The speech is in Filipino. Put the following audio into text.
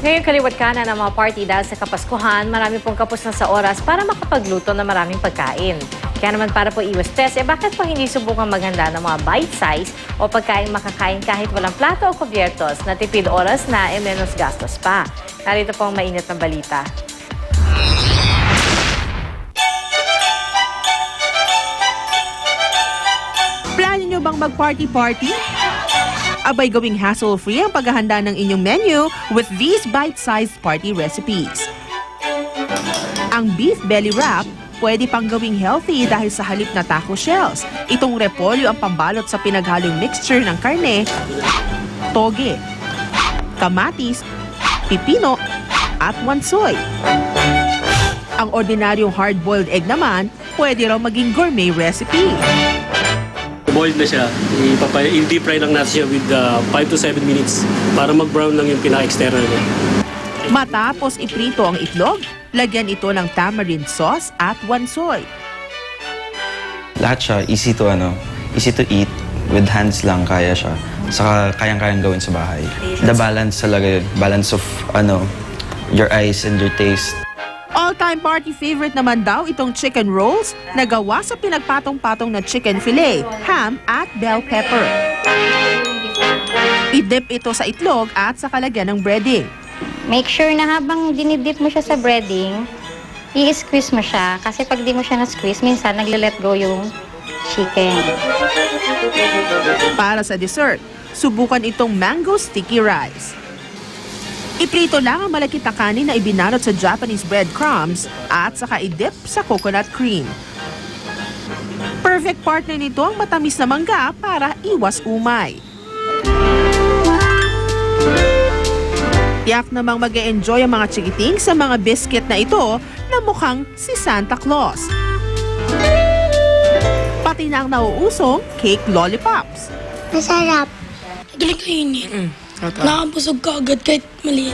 Ngayon kaliwat ka na ng mga party dahil sa Kapaskuhan, marami pong kapos na sa oras para makapagluto ng maraming pagkain. Kaya naman para po iwas stress, bakit po hindi subukan maghanda ng mga bite size o pagkain makakain kahit walang plato o kubyertos na tipid oras na menos gastos pa. Narito po ang mainit na balita. Plano nyo bang mag-party-party? Abay gawing hassle-free ang paghahanda ng inyong menu with these bite-sized party recipes. Ang beef belly wrap, pwede pang gawing healthy dahil sa halip na taco shells. Itong repolyo ang pambalot sa pinaghalong mixture ng karne, toge, kamatis, pipino, at wansoy. Ang ordinaryong hard-boiled egg naman, pwede raw maging gourmet recipe. Boiled na siya, i-deep fry lang natin siya with 5 to 7 minutes para mag-brown lang yung pinaka-external niya. Matapos iprito ang itlog, lagyan ito ng tamarind sauce at wansoy. Lahat siya easy to eat, with hands lang kaya siya. Saka kayang-kayang gawin sa bahay. The balance talaga, balance of your eyes and your taste. All-time party favorite naman daw itong chicken rolls na gawa sa pinagpatong-patong na chicken fillet, ham at bell pepper. I-dip ito sa itlog at sa kalagyan ng breading. Make sure na habang dinidip mo siya sa breading, i-squeeze mo siya. Kasi pag di mo siya na-squeeze, minsan nagle-let go yung chicken. Para sa dessert, subukan itong mango sticky rice. Iprito lang ang malakit na kanin na ibinalot sa Japanese breadcrumbs at saka i-dip sa coconut cream. Perfect partner nito ang matamis na mangga para iwas umay. Tiyak namang mag-e-enjoy ang mga chikiting sa mga biscuit na ito na mukhang si Santa Claus. Pati na ang nauusong cake lollipops. Masarap. Madaling kainin. Nakabusog ka agad kahit maliit.